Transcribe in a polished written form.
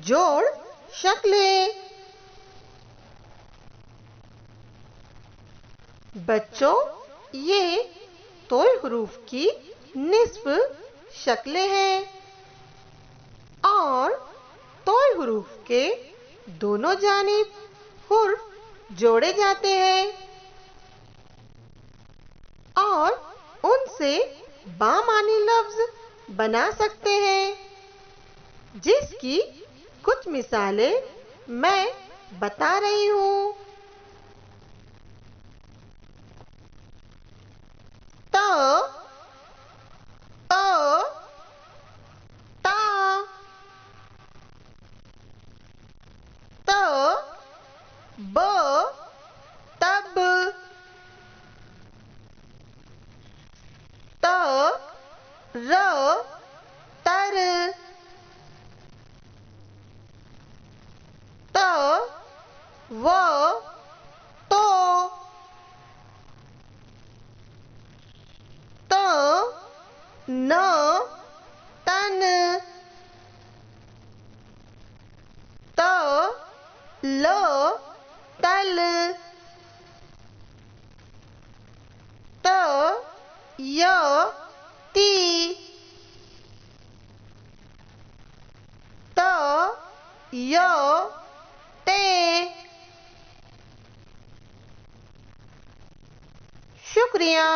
जोड़ शक्लें। बच्चों, ये तोय हरूफ की निस्फ शक्लें हैं और तोय हरूफ के दोनों जानिब हुर्फ जोड़े जाते हैं और उनसे बामानी लफ्ज बना सकते हैं, जिसकी कुछ मिसालें मैं बता रही हूँ। त, प, ता, त, ब, तब, त, र, तर, त, व, तो, त, न, तन, त, ल, तल, त, य, ती, त, य, ते। शुक्रिया।